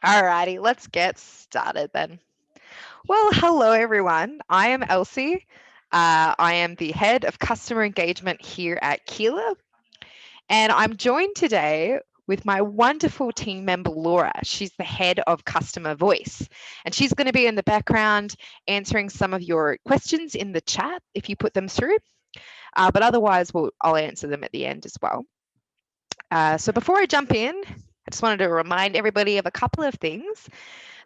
Alrighty, let's get started then. Well, hello everyone. I am Elsie. I am the head of customer engagement here at Keela, and I'm joined today with my wonderful team member Laura. She's the head of customer voice, and she's going to be in the background answering some of your questions in the chat if you put them through. But otherwise, I'll answer them at the end as well. So before I jump in, I just wanted to remind everybody of a couple of things.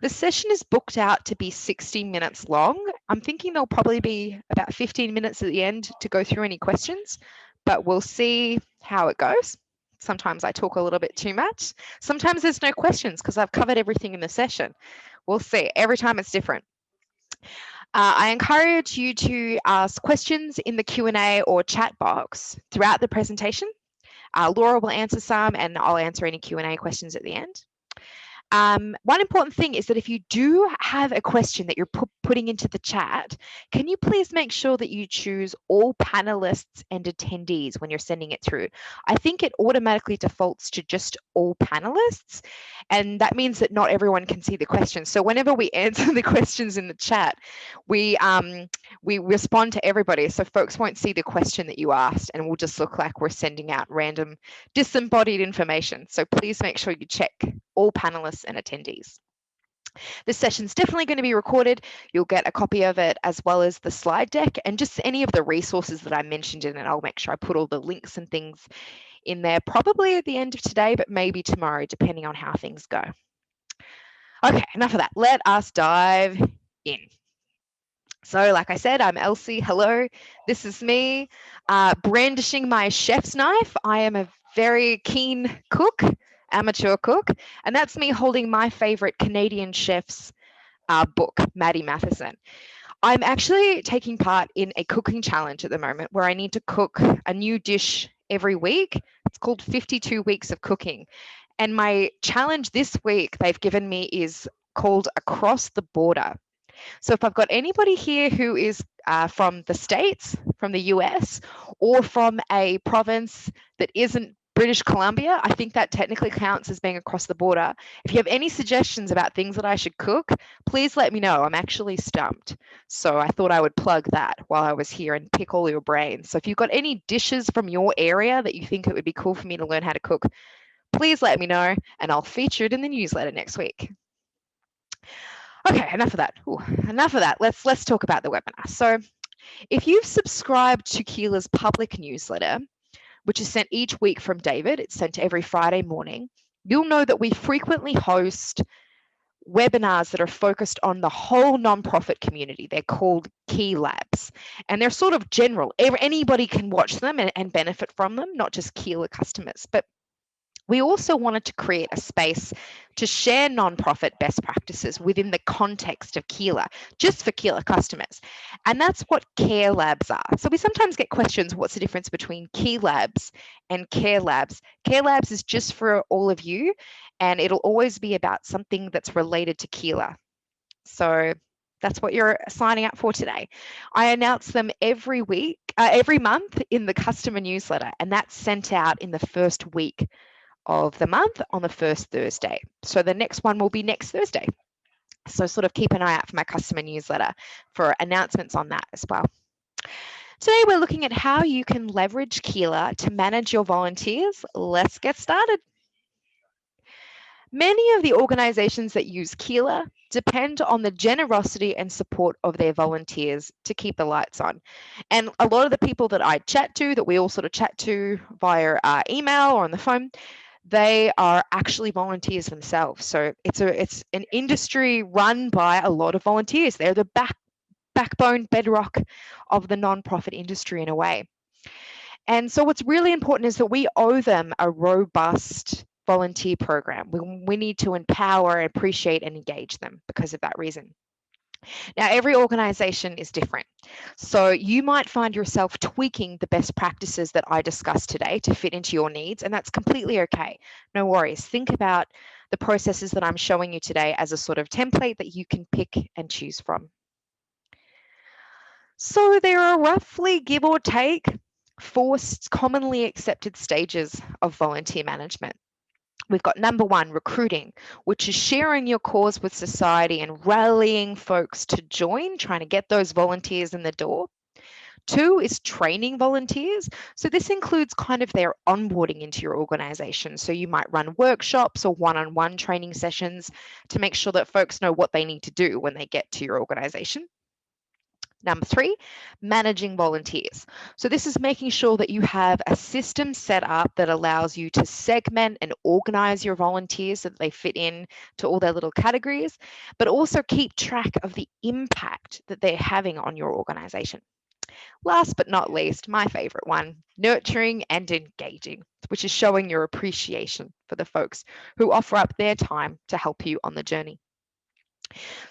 The session is booked out to be 60 minutes long. I'm thinking there'll probably be about 15 minutes at the end to go through any questions, but we'll see how it goes. Sometimes I talk a little bit too much. Sometimes there's no questions because I've covered everything in the session. We'll see. Every time it's different. I encourage you to ask questions in the Q&A or chat box throughout the presentation. Laura will answer some and I'll answer any Q&A questions at the end. One important thing is that if you do have a question that you're putting into the chat, can you please make sure that you choose all panelists and attendees when you're sending it through? I think it automatically defaults to just all panelists, and that means that not everyone can see the questions. So whenever we answer the questions in the chat, we respond to everybody, so folks won't see the question that you asked, and we'll just look like we're sending out random disembodied information. So please make sure you check all panelists and attendees. This session's definitely going to be recorded. You'll get a copy of it as well as the slide deck and just any of the resources that I mentioned in it. I'll make sure I put all the links and things in there probably at the end of today, but maybe tomorrow, depending on how things go. Okay, enough of that. Let us dive in. So, like I said, I'm Elsie. Hello, this is me brandishing my chef's knife. I am a very keen cook, amateur cook, and that's me holding my favorite Canadian chef's book, Maddie Matheson. I'm actually taking part in a cooking challenge at the moment where I need to cook a new dish every week. It's called 52 Weeks of Cooking. And my challenge this week they've given me is called Across the Border. So if I've got anybody here who is from the States, from the US, or from a province that isn't British Columbia, I think that technically counts as being across the border. If you have any suggestions about things that I should cook, please let me know. I'm actually stumped. So I thought I would plug that while I was here and pick all your brains. So if you've got any dishes from your area that you think it would be cool for me to learn how to cook, please let me know and I'll feature it in the newsletter next week. Okay, enough of that. Ooh, enough of that. Let's talk about the webinar. So if you've subscribed to Keela's public newsletter, which is sent each week from David, it's sent every Friday morning, you'll know that we frequently host webinars that are focused on the whole nonprofit community. They're called Key Labs, and they're sort of general. Anybody can watch them and benefit from them, not just Keela customers. But we also wanted to create a space to share nonprofit best practices within the context of Keela, just for Keela customers. And that's what Care Labs are. So we sometimes get questions, what's the difference between Key Labs and Care Labs? Care Labs is just for all of you, and it'll always be about something that's related to Keela. So that's what you're signing up for today. I announce them every week, every month in the customer newsletter, and that's sent out in the first week of the month on the first Thursday. So the next one will be next Thursday. So sort of keep an eye out for my customer newsletter for announcements on that as well. Today we're looking at how you can leverage Keela to manage your volunteers. Let's get started. Many of the organizations that use Keela depend on the generosity and support of their volunteers to keep the lights on. And a lot of the people that I chat to, that we all sort of chat to via email or on the phone, they are actually volunteers themselves. So it's an industry run by a lot of volunteers. They're the backbone bedrock of the nonprofit industry in a way. And so what's really important is that we owe them a robust volunteer program. We need to empower, appreciate, and engage them because of that reason. Now, every organization is different. So you might find yourself tweaking the best practices that I discussed today to fit into your needs, and that's completely okay. No worries. Think about the processes that I'm showing you today as a sort of template that you can pick and choose from. So there are roughly, give or take, four commonly accepted stages of volunteer management. We've got number 1, recruiting, which is sharing your cause with society and rallying folks to join, trying to get those volunteers in the door. 2 is training volunteers. So this includes kind of their onboarding into your organization. So you might run workshops or one-on-one training sessions to make sure that folks know what they need to do when they get to your organization. Number 3, managing volunteers. So this is making sure that you have a system set up that allows you to segment and organize your volunteers so that they fit in to all their little categories, but also keep track of the impact that they're having on your organization. Last but not least, my favorite one, nurturing and engaging, which is showing your appreciation for the folks who offer up their time to help you on the journey.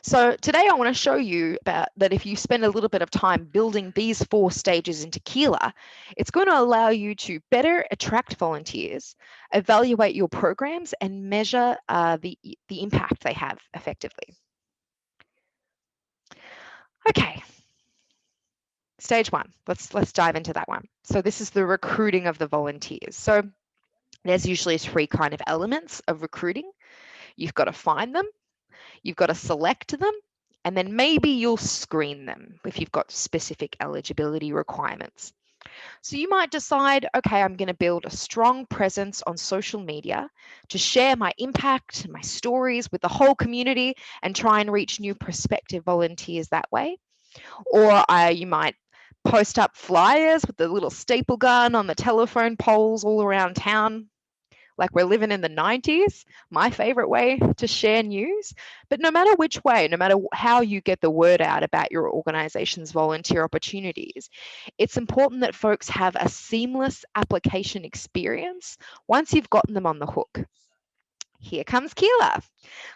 So today I want to show you that if you spend a little bit of time building these 4 stages into Keela, it's going to allow you to better attract volunteers, evaluate your programs, and measure the impact they have effectively. Okay, stage 1, let's dive into that one. So this is the recruiting of the volunteers. So there's usually 3 kind of elements of recruiting. You've got to find them, you've got to select them, and then maybe you'll screen them if you've got specific eligibility requirements. So you might decide, okay, I'm going to build a strong presence on social media to share my impact, my stories with the whole community and try and reach new prospective volunteers that way. Or you might post up flyers with the little staple gun on the telephone poles all around town, like we're living in the 90s, my favorite way to share news. But no matter which way, no matter how you get the word out about your organization's volunteer opportunities, it's important that folks have a seamless application experience once you've gotten them on the hook. Here comes Keela.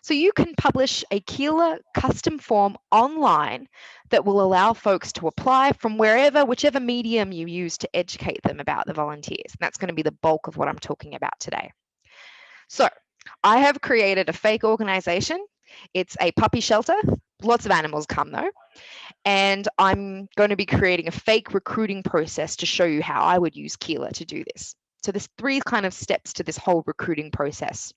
So you can publish a Keela custom form online that will allow folks to apply from whichever medium you use to educate them about the volunteers. And that's going to be the bulk of what I'm talking about today. So I have created a fake organization. It's a puppy shelter. Lots of animals come though. And I'm going to be creating a fake recruiting process to show you how I would use Keela to do this. So there's 3 kind of steps to this whole recruiting process.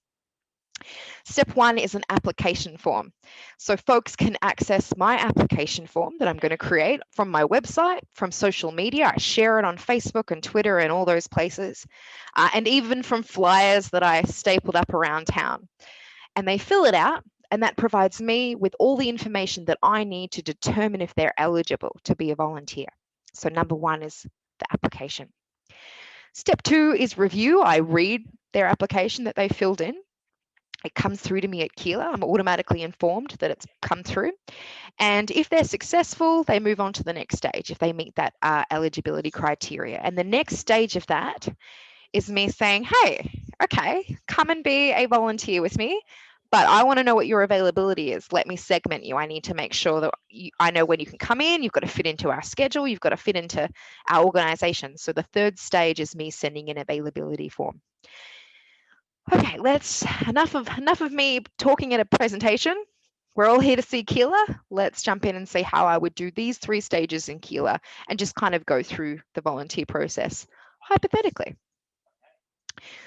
Step 1 is an application form. So folks can access my application form that I'm going to create from my website, from social media. I share it on Facebook and Twitter and all those places, and even from flyers that I stapled up around town. And they fill it out, and that provides me with all the information that I need to determine if they're eligible to be a volunteer. So number 1 is the application. Step 2 is review. I read their application that they filled in. It comes through to me at Keela. I'm automatically informed that it's come through. And if they're successful, they move on to the next stage if they meet that eligibility criteria. And the next stage of that is me saying, hey, okay, come and be a volunteer with me, but I want to know what your availability is. Let me segment you. I need to make sure that I know when you can come in. You've got to fit into our schedule. You've got to fit into our organization. So the 3rd stage is me sending an availability form. Okay, enough of me talking at a presentation. We're all here to see Keela. Let's jump in and see how I would do these 3 stages in Keela and just kind of go through the volunteer process hypothetically.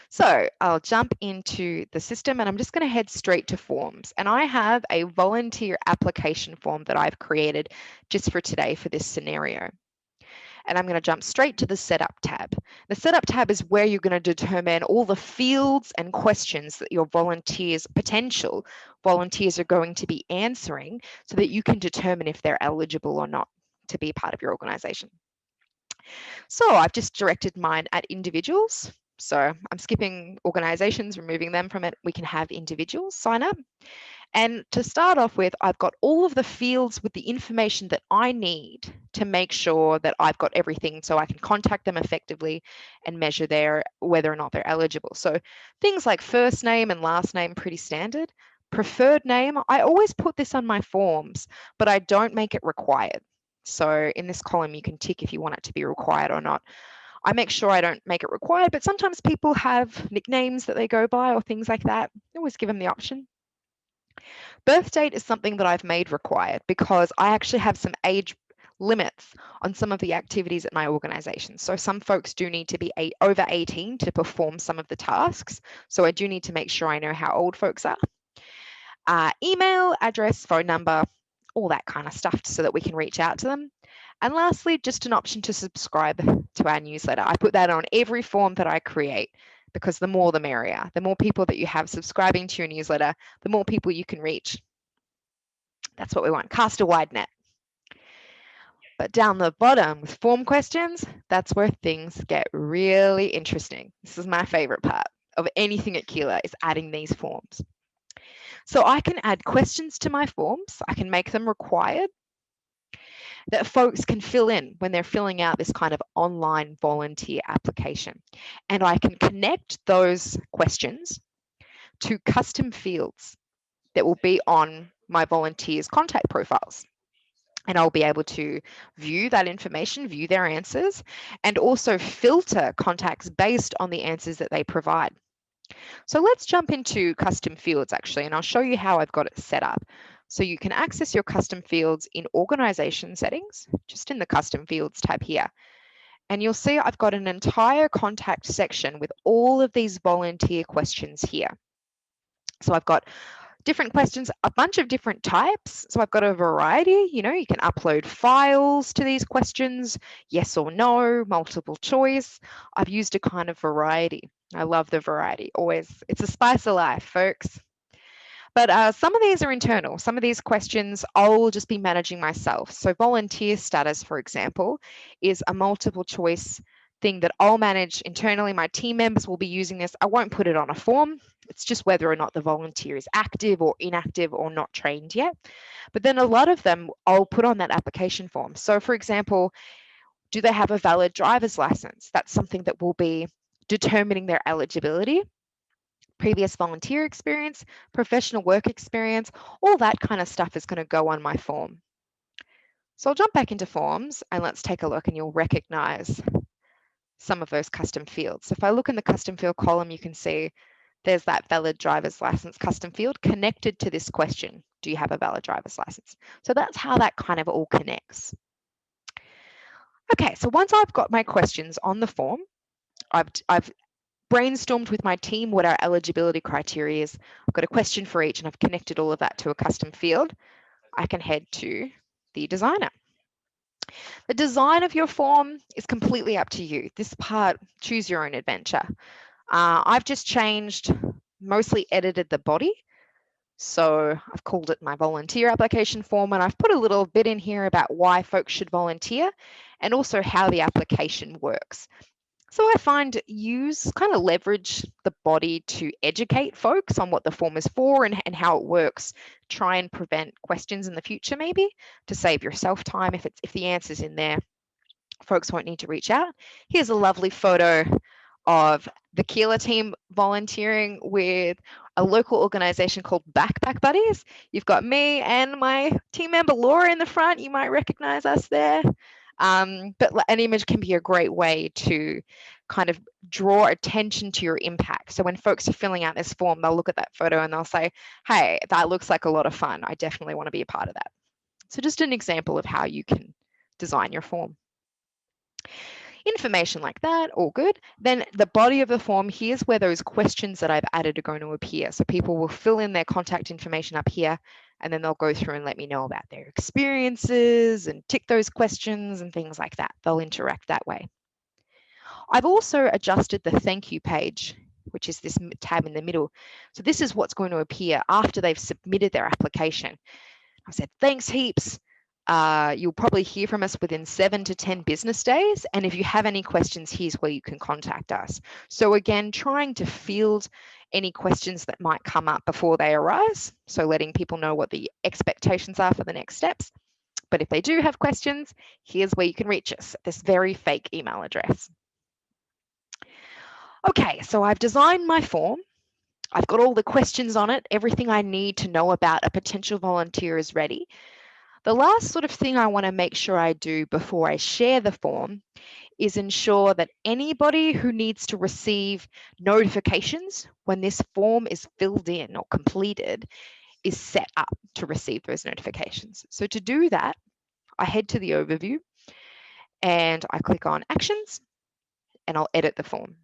So I'll jump into the system and I'm just going to head straight to forms. And I have a volunteer application form that I've created just for today for this scenario. And I'm going to jump straight to the setup tab. The setup tab is where you're going to determine all the fields and questions that your potential volunteers are going to be answering so that you can determine if they're eligible or not to be part of your organization. So I've just directed mine at individuals. So I'm skipping organizations, removing them from it. We can have individuals sign up. And to start off with, I've got all of the fields with the information that I need to make sure that I've got everything so I can contact them effectively and measure whether or not they're eligible. So things like first name and last name, pretty standard. Preferred name, I always put this on my forms, but I don't make it required. So in this column, you can tick if you want it to be required or not. I make sure I don't make it required, but sometimes people have nicknames that they go by or things like that. I always give them the option. Birth date is something that I've made required because I actually have some age limits on some of the activities at my organization. So some folks do need to be over 18 to perform some of the tasks. So I do need to make sure I know how old folks are. Email, address, phone number, all that kind of stuff so that we can reach out to them. And lastly, just an option to subscribe to our newsletter. I put that on every form that I create because the more the merrier. The more people that you have subscribing to your newsletter, the more people you can reach. That's what we want. Cast a wide net. But down the bottom with form questions, that's where things get really interesting. This is my favorite part of anything at Keela is adding these forms. So I can add questions to my forms. I can make them required that folks can fill in when they're filling out this kind of online volunteer application. And I can connect those questions to custom fields that will be on my volunteers' contact profiles. And I'll be able to view that information, view their answers, and also filter contacts based on the answers that they provide. So let's jump into custom fields actually, and I'll show you how I've got it set up. So you can access your custom fields in organization settings, just in the custom fields tab here. And you'll see I've got an entire contact section with all of these volunteer questions here. So I've got different questions, a bunch of different types. So I've got a variety, you can upload files to these questions, yes or no, multiple choice. I've used a kind of variety. I love the variety, always. It's a spice of life, folks. But some of these are internal. Some of these questions I'll just be managing myself. So volunteer status, for example, is a multiple choice thing that I'll manage internally. My team members will be using this. I won't put it on a form. It's just whether or not the volunteer is active or inactive or not trained yet. But then a lot of them I'll put on that application form. So for example, do they have a valid driver's license? That's something that will be determining their eligibility. Previous volunteer experience, professional work experience, all that kind of stuff is going to go on my form. So I'll jump back into forms and let's take a look and you'll recognize some of those custom fields. So if I look in the custom field column, you can see there's that valid driver's license custom field connected to this question. Do you have a valid driver's license? So that's how that kind of all connects. Okay, so once I've got my questions on the form, I've brainstormed with my team what our eligibility criteria is. I've got a question for each and I've connected all of that to a custom field. I can head to the designer. The design of your form is completely up to you. This part, choose your own adventure. I've just changed, mostly edited the body. So I've called it my volunteer application form and I've put a little bit in here about why folks should volunteer and also how the application works. So I find kind of leverage the body to educate folks on what the form is for and how it works. Try and prevent questions in the future, maybe to save yourself time. If the answer's in there, folks won't need to reach out. Here's a lovely photo of the Keela team volunteering with a local organization called Backpack Buddies. You've got me and my team member Laura in the front. You might recognize us there. But an image can be a great way to kind of draw attention to your impact. So when folks are filling out this form, they'll look at that photo and they'll say, hey, that looks like a lot of fun. I definitely want to be a part of that. So just an example of how you can design your form. Information like that, all good. Then the body of the form, here's where those questions that I've added are going to appear. So people will fill in their contact information up here, and then they'll go through and let me know about their experiences and tick those questions and things like that. They'll interact that way. I've also adjusted the thank you page, which is this tab in the middle. So this is what's going to appear after they've submitted their application. I said, thanks heaps. You'll probably hear from us within 7 to 10 business days. And if you have any questions, here's where you can contact us. So again, trying to field any questions that might come up before they arise. So letting people know what the expectations are for the next steps. But if they do have questions, here's where you can reach us at this very fake email address. Okay, so I've designed my form. I've got all the questions on it. Everything I need to know about a potential volunteer is ready. The last sort of thing I want to make sure I do before I share the form is ensure that anybody who needs to receive notifications when this form is filled in or completed is set up to receive those notifications. So to do that, I head to the overview and I click on actions and I'll edit the form.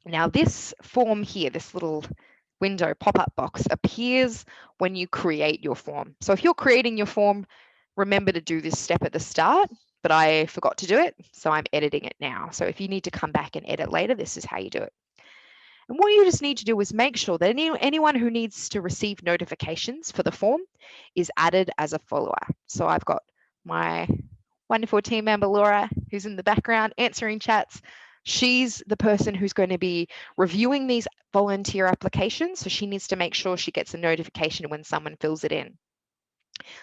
Now this form here, this little window pop-up box appears when you create your form. So if you're creating your form, remember to do this step at the start, but I forgot to do it, so I'm editing it now. So if you need to come back and edit later, this is how you do it. And what you just need to do is make sure that anyone who needs to receive notifications for the form is added as a follower. So I've got my wonderful team member, Laura, who's in the background answering chats. She's the person who's going to be reviewing these volunteer applications. So she needs to make sure she gets a notification when someone fills it in.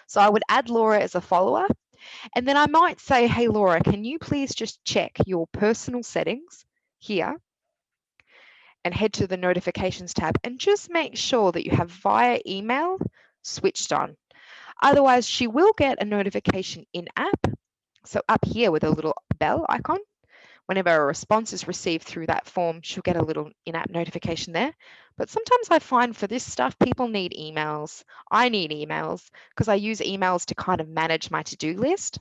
So I would add Laura as a follower. And then I might say, hey, Laura, can you please just check your personal settings here and head to the notifications tab and just make sure that you have via email switched on. Otherwise, she will get a notification in app. So up here with a little bell icon, whenever a response is received through that form, she'll get a little in-app notification there. But sometimes I find for this stuff, people need emails. I need emails because I use emails to kind of manage my to-do list.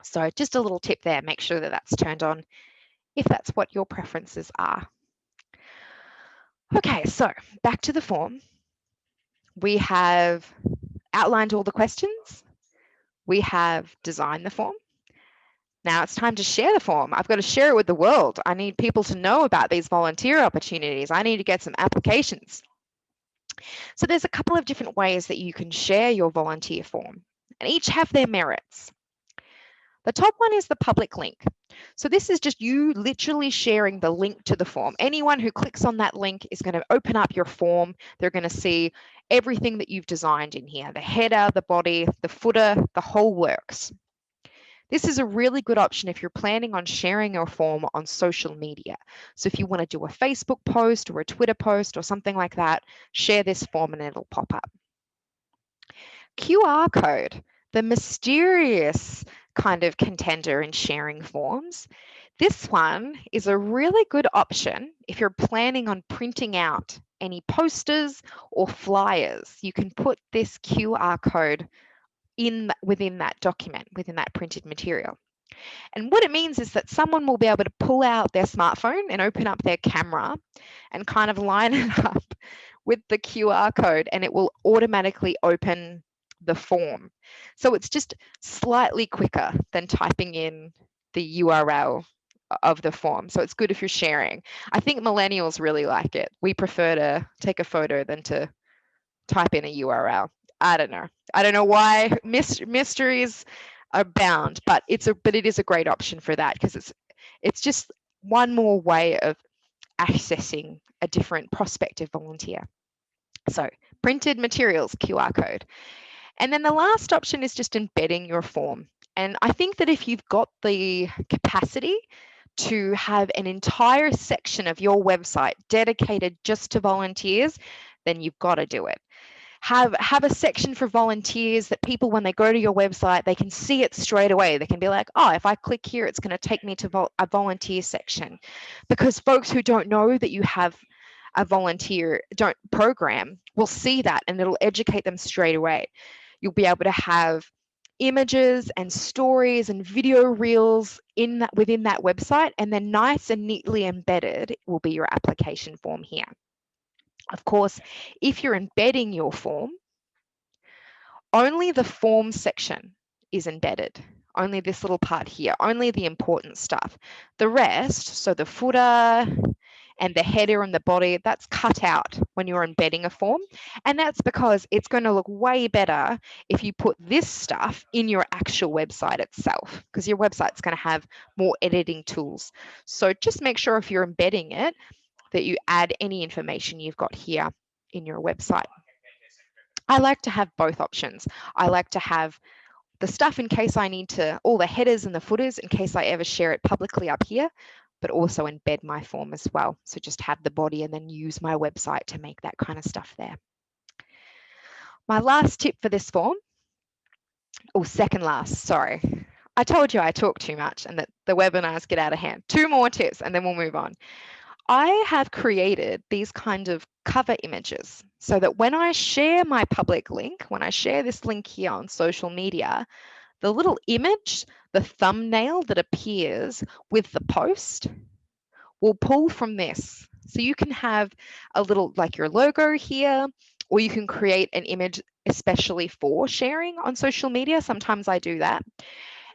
So just a little tip there, make sure that that's turned on if that's what your preferences are. Okay, so back to the form. We have outlined all the questions. We have designed the form. Now it's time to share the form. I've got to share it with the world. I need people to know about these volunteer opportunities. I need to get some applications. So there's a couple of different ways that you can share your volunteer form, and each have their merits. The top one is the public link. So this is just you literally sharing the link to the form. Anyone who clicks on that link is going to open up your form. They're going to see everything that you've designed in here, the header, the body, the footer, the whole works. This is a really good option if you're planning on sharing your form on social media. So if you want to do a Facebook post or a Twitter post or something like that, share this form and it'll pop up. QR code, the mysterious kind of contender in sharing forms. This one is a really good option if you're planning on printing out any posters or flyers. You can put this QR code within that document, within that printed material. And what it means is that someone will be able to pull out their smartphone and open up their camera and kind of line it up with the QR code, and it will automatically open the form. So it's just slightly quicker than typing in the URL of the form. So it's good if you're sharing. I think millennials really like it. We prefer to take a photo than to type in a URL. I don't know. I don't know why. Mysteries abound, but it is a great option for that because it's just one more way of accessing a different prospective volunteer. So printed materials, QR code. And then the last option is just embedding your form. And I think that if you've got the capacity to have an entire section of your website dedicated just to volunteers, then you've got to do it. Have a section for volunteers that people, when they go to your website, they can see it straight away. They can be like, oh, if I click here, it's going to take me to a volunteer section. Because folks who don't know that you have a volunteer program will see that and it'll educate them straight away. You'll be able to have images and stories and video reels within that website, and then nice and neatly embedded will be your application form here. Of course, if you're embedding your form, only the form section is embedded. Only this little part here, only the important stuff. The rest, so the footer and the header and the body, that's cut out when you're embedding a form. And that's because it's going to look way better if you put this stuff in your actual website itself, because your website's going to have more editing tools. So just make sure if you're embedding it, that you add any information you've got here in your website. I like to have both options. I like to have the stuff in case I need to, all the headers and the footers in case I ever share it publicly up here, but also embed my form as well. So just have the body and then use my website to make that kind of stuff there. My last tip for this form, second last, sorry. I told you I talk too much and that the webinars get out of hand. 2 more tips and then we'll move on. I have created these kind of cover images so that when I share my public link, when I share this link here on social media, the little image, the thumbnail that appears with the post will pull from this. So you can have a little like your logo here, or you can create an image especially for sharing on social media. Sometimes I do that.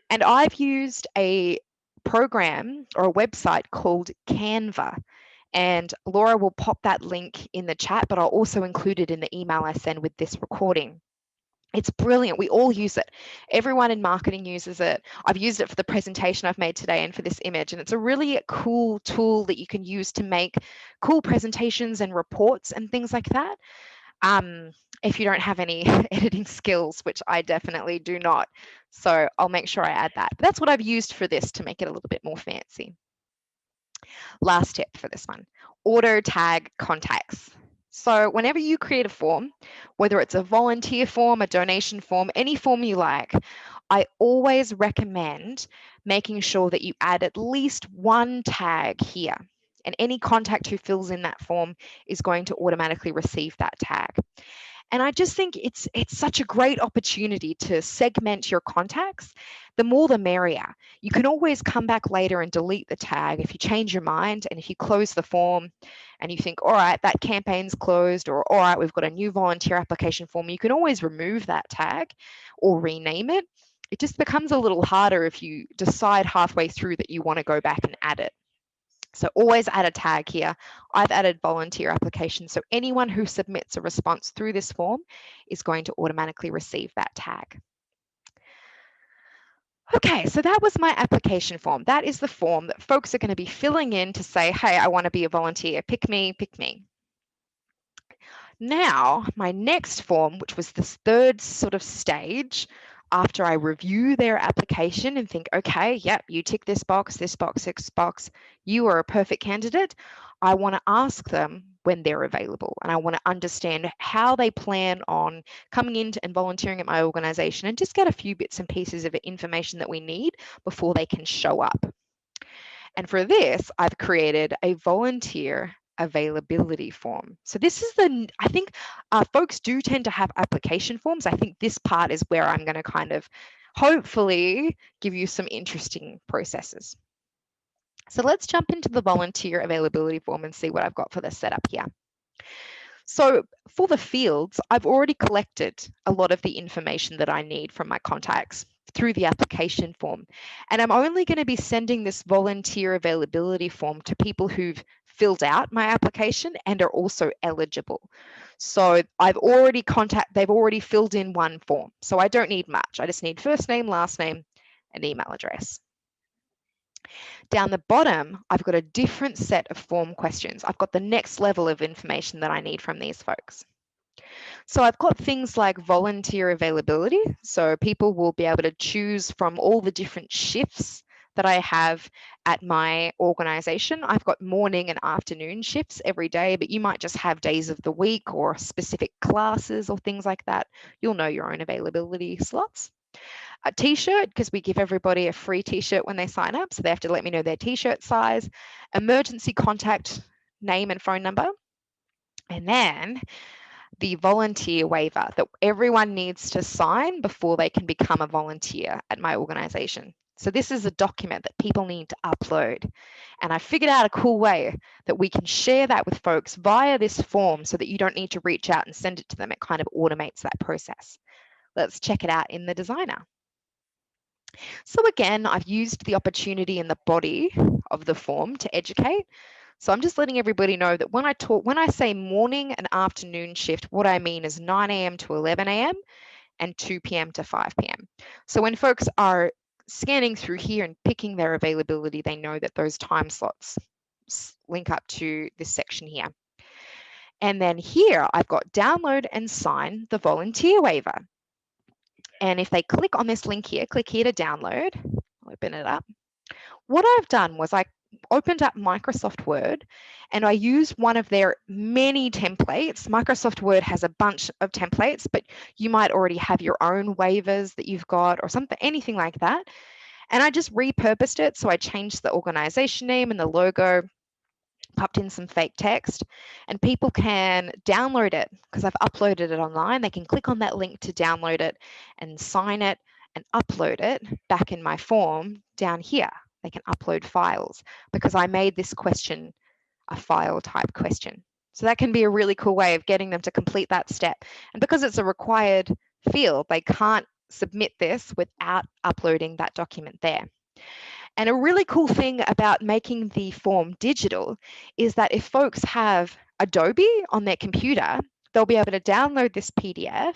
And I've used a program or a website called Canva. And Laura will pop that link in the chat, but I'll also include it in the email I send with this recording. It's brilliant. We all use it. Everyone in marketing uses it. I've used it for the presentation I've made today and for this image. And it's a really cool tool that you can use to make cool presentations and reports and things like that. If you don't have any editing skills, which I definitely do not. So I'll make sure I add that. But that's what I've used for this to make it a little bit more fancy. Last tip for this one, auto tag contacts. So whenever you create a form, whether it's a volunteer form, a donation form, any form you like, I always recommend making sure that you add at least one tag here. And any contact who fills in that form is going to automatically receive that tag. And I just think it's such a great opportunity to segment your contacts. The more the merrier. You can always come back later and delete the tag if you change your mind, and if you close the form and you think, all right, that campaign's closed, or all right, we've got a new volunteer application form, you can always remove that tag or rename it. It just becomes a little harder if you decide halfway through that you want to go back and add it. So always add a tag here. I've added volunteer application. So anyone who submits a response through this form is going to automatically receive that tag. Okay, so that was my application form. That is the form that folks are going to be filling in to say, hey, I want to be a volunteer. Pick me, pick me. Now, my next form, which was this third sort of stage, after I review their application and think, okay, yep, you tick this box, this box, you are a perfect candidate. I want to ask them when they're available, and I want to understand how they plan on coming in and volunteering at my organization, and just get a few bits and pieces of information that we need before they can show up. And for this, I've created a volunteer availability form. So this is I think folks do tend to have application forms. I think this part is where I'm going to kind of hopefully give you some interesting processes. So let's jump into the volunteer availability form and see what I've got for the setup here. So for the fields, I've already collected a lot of the information that I need from my contacts through the application form. And I'm only going to be sending this volunteer availability form to people who've filled out my application and are also eligible. So they've already filled in one form. So I don't need much. I just need first name, last name, and email address. Down the bottom, I've got a different set of form questions. I've got the next level of information that I need from these folks. So I've got things like volunteer availability. So people will be able to choose from all the different shifts that I have at my organization. I've got morning and afternoon shifts every day, but you might just have days of the week or specific classes or things like that. You'll know your own availability slots. A t-shirt, because we give everybody a free t-shirt when they sign up, so they have to let me know their t-shirt size, emergency contact name and phone number, and then the volunteer waiver that everyone needs to sign before they can become a volunteer at my organization. So this is a document that people need to upload, and I figured out a cool way that we can share that with folks via this form so that you don't need to reach out and send it to them. It kind of automates that process. Let's check it out in the designer. So again, I've used the opportunity in the body of the form to educate. So I'm just letting everybody know that when I say morning and afternoon shift, what I mean is 9 a.m. to 11 a.m. and 2 p.m. to 5 p.m. So when folks are scanning through here and picking their availability, they know that those time slots link up to this section here. And then here I've got download and sign the volunteer waiver. And if they click on this link here, click here to download, open it up. What I've done was I opened up Microsoft Word and I used one of their many templates. Microsoft Word has a bunch of templates, but you might already have your own waivers that you've got or something, anything like that. And I just repurposed it. So I changed the organization name and the logo, popped in some fake text, and people can download it because I've uploaded it online. They can click on that link to download it and sign it and upload it back in my form down here. They can upload files because I made this question a file type question. So that can be a really cool way of getting them to complete that step. And because it's a required field, they can't submit this without uploading that document there. And a really cool thing about making the form digital is that if folks have Adobe on their computer, they'll be able to download this PDF,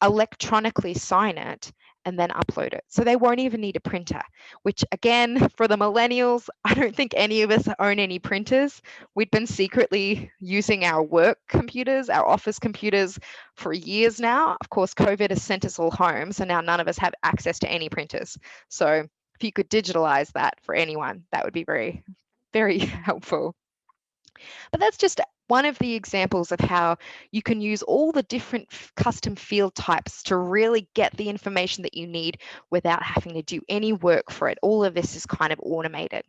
electronically sign it, and then upload it. So they won't even need a printer, which again, for the millennials, I don't think any of us own any printers. We've been secretly using our work computers, our office computers for years now. Of course, COVID has sent us all home, so now none of us have access to any printers. So if you could digitalize that for anyone, that would be very, very helpful. But that's just one of the examples of how you can use all the different custom field types to really get the information that you need without having to do any work for it. All of this is kind of automated.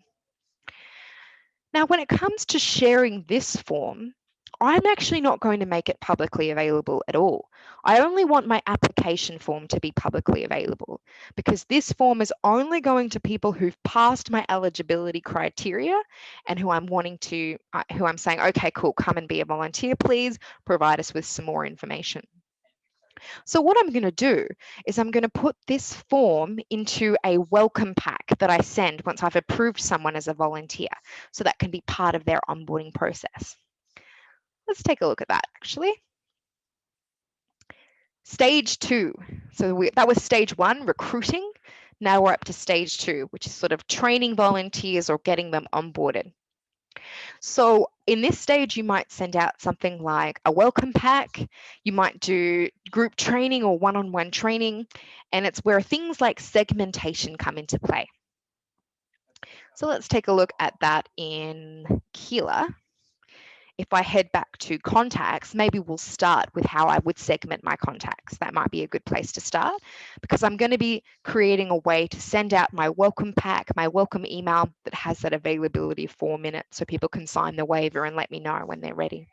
Now, when it comes to sharing this form, I'm actually not going to make it publicly available at all. I only want my application form to be publicly available because this form is only going to people who've passed my eligibility criteria and who I'm saying, okay, cool, come and be a volunteer, please provide us with some more information. So what I'm going to do is I'm going to put this form into a welcome pack that I send once I've approved someone as a volunteer, so that can be part of their onboarding process. Let's take a look at that actually. Stage 2. So that was stage 1, recruiting. Now we're up to stage 2, which is sort of training volunteers or getting them onboarded. So in this stage, you might send out something like a welcome pack. You might do group training or one-on-one training, and it's where things like segmentation come into play. So let's take a look at that in Keela. If I head back to contacts, maybe we'll start with how I would segment my contacts. That might be a good place to start because I'm going to be creating a way to send out my welcome pack, my welcome email that has that availability of 4 minutes so people can sign the waiver and let me know when they're ready.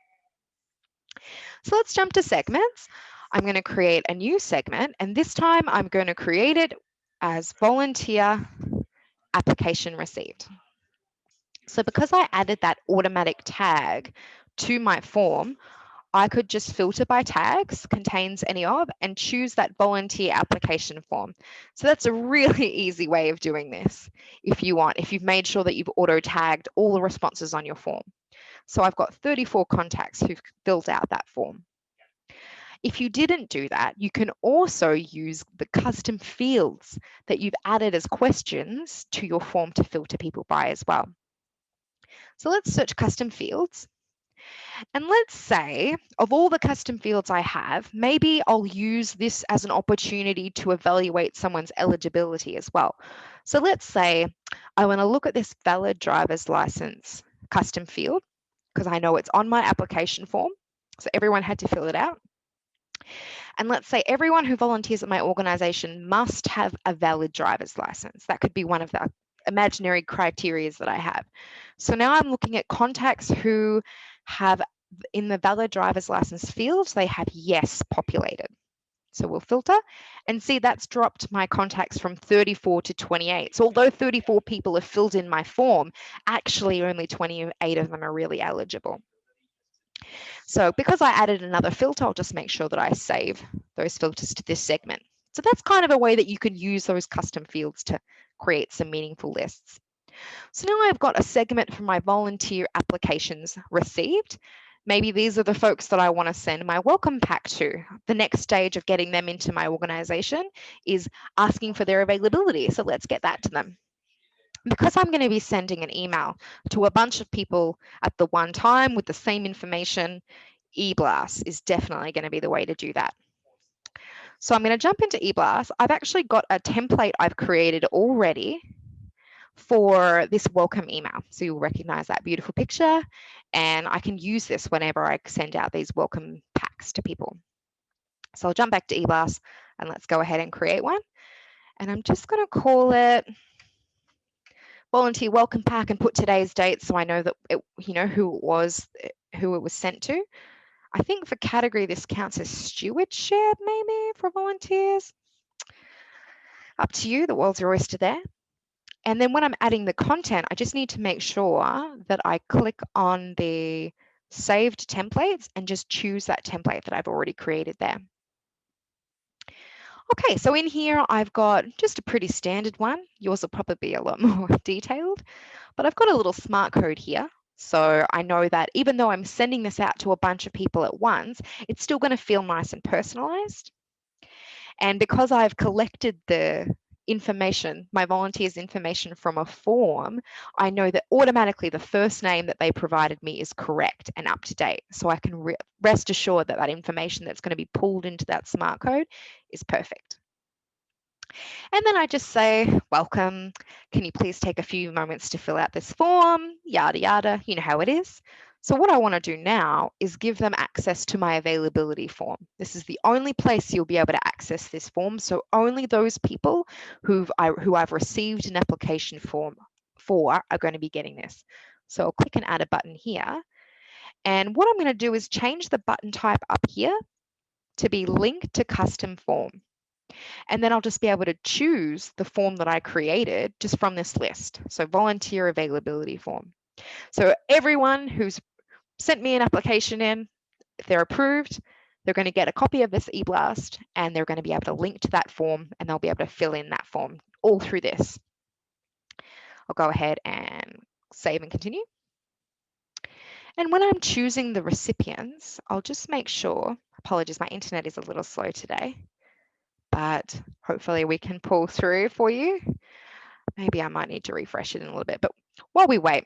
So let's jump to segments. I'm going to create a new segment, and this time I'm going to create it as volunteer application received. So because I added that automatic tag to my form, I could just filter by tags, contains any of, and choose that volunteer application form. So that's a really easy way of doing this if you want, if you've made sure that you've auto tagged all the responses on your form. So I've got 34 contacts who've filled out that form. If you didn't do that, you can also use the custom fields that you've added as questions to your form to filter people by as well. So let's search custom fields. And let's say of all the custom fields I have, maybe I'll use this as an opportunity to evaluate someone's eligibility as well. So let's say I want to look at this valid driver's license custom field because I know it's on my application form. So everyone had to fill it out. And let's say everyone who volunteers at my organization must have a valid driver's license. That could be one of the imaginary criteria that I have. So now I'm looking at contacts who have in the valid driver's license field, they have yes populated. So we'll filter and see that's dropped my contacts from 34 to 28. So although 34 people have filled in my form, actually only 28 of them are really eligible. So because I added another filter, I'll just make sure that I save those filters to this segment. So that's kind of a way that you can use those custom fields to create some meaningful lists. So now I've got a segment for my volunteer applications received. Maybe these are the folks that I want to send my welcome pack to. The next stage of getting them into my organization is asking for their availability. So let's get that to them. Because I'm going to be sending an email to a bunch of people at the one time with the same information, eBlast is definitely going to be the way to do that. So I'm going to jump into eBlast. I've actually got a template I've created already for this welcome email. So you'll recognize that beautiful picture, and I can use this whenever I send out these welcome packs to people. So I'll jump back to eBlast and let's go ahead and create one. And I'm just going to call it volunteer welcome pack and put today's date so I know that who it was sent to. I think for category this counts as stewardship maybe for volunteers. Up to you, the world's your oyster there. And then when I'm adding the content, I just need to make sure that I click on the saved templates and just choose that template that I've already created there. Okay, so in here, I've got just a pretty standard one. Yours will probably be a lot more detailed, but I've got a little smart code here. So I know that even though I'm sending this out to a bunch of people at once, it's still going to feel nice and personalized. And because I've collected the information, my volunteers' information from a form, I know that automatically the first name that they provided me is correct and up to date. So I can rest assured that that information that's going to be pulled into that smart code is perfect. And then I just say, welcome. Can you please take a few moments to fill out this form? Yada, yada. You know how it is. So what I want to do now is give them access to my availability form. This is the only place you'll be able to access this form. So only those people who I've received an application form for are going to be getting this. So I'll click and add a button here. And what I'm going to do is change the button type up here to be linked to custom form. And then I'll just be able to choose the form that I created just from this list. So volunteer availability form. So everyone who's sent me an application in, if they're approved, they're going to get a copy of this e-blast and they're going to be able to link to that form and they'll be able to fill in that form all through this. I'll go ahead and save and continue. And when I'm choosing the recipients, I'll just make sure, apologies, my internet is a little slow today, but hopefully we can pull through for you. Maybe I might need to refresh it in a little bit, but while we wait,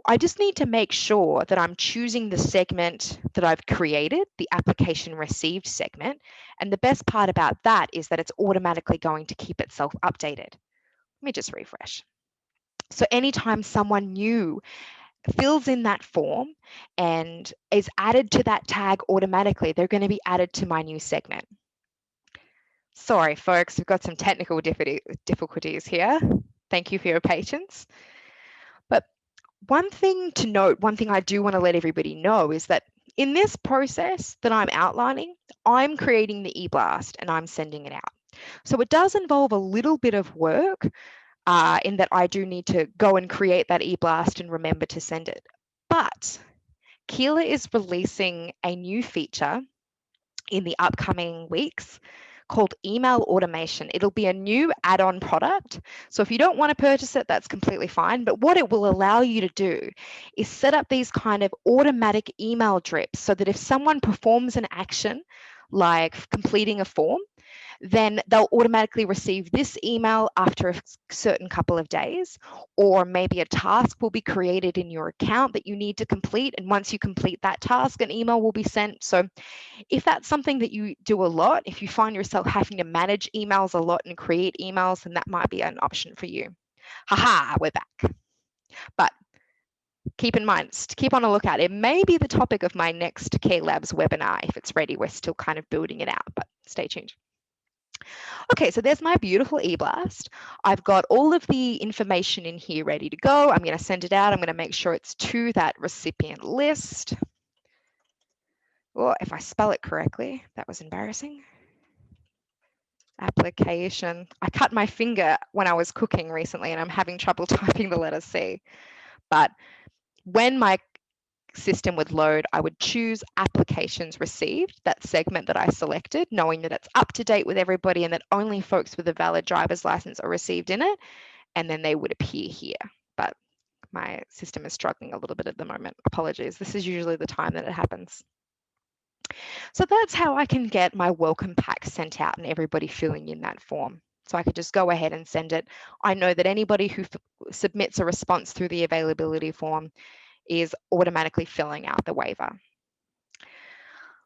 I just need to make sure that I'm choosing the segment that I've created, the application received segment. And the best part about that is that it's automatically going to keep itself updated. Let me just refresh. So anytime someone new fills in that form and is added to that tag automatically, they're going to be added to my new segment. Sorry, folks, we've got some technical difficulties here. Thank you for your patience. But one thing to note, one thing I do want to let everybody know is that in this process that I'm outlining, I'm creating the e-blast and I'm sending it out. So it does involve a little bit of work in that I do need to go and create that e-blast and remember to send it. But Keela is releasing a new feature in the upcoming weeks called email automation. It'll be a new add-on product. So if you don't want to purchase it, that's completely fine. But what it will allow you to do is set up these kind of automatic email drips so that if someone performs an action like completing a form, then they'll automatically receive this email after a certain couple of days, or maybe a task will be created in your account that you need to complete. And once you complete that task, an email will be sent. So if that's something that you do a lot, if you find yourself having to manage emails a lot and create emails, then that might be an option for you. Haha, we're back. But keep in mind, keep on a lookout. It may be the topic of my next K-Labs webinar. If it's ready, we're still kind of building it out, but stay tuned. Okay, so there's my beautiful e-blast. I've got all of the information in here ready to go. I'm going to send it out. I'm going to make sure it's to that recipient list. Or if I spell it correctly, that was embarrassing. Application. I cut my finger when I was cooking recently and I'm having trouble typing the letter C. But when my system would load, I would choose applications received, that segment that I selected, knowing that it's up to date with everybody and that only folks with a valid driver's license are received in it, and then they would appear here. But my system is struggling a little bit at the moment. Apologies. This is usually the time that it happens. So that's how I can get my welcome pack sent out and everybody filling in that form. So I could just go ahead and send it. I know that anybody who submits a response through the availability form is automatically filling out the waiver.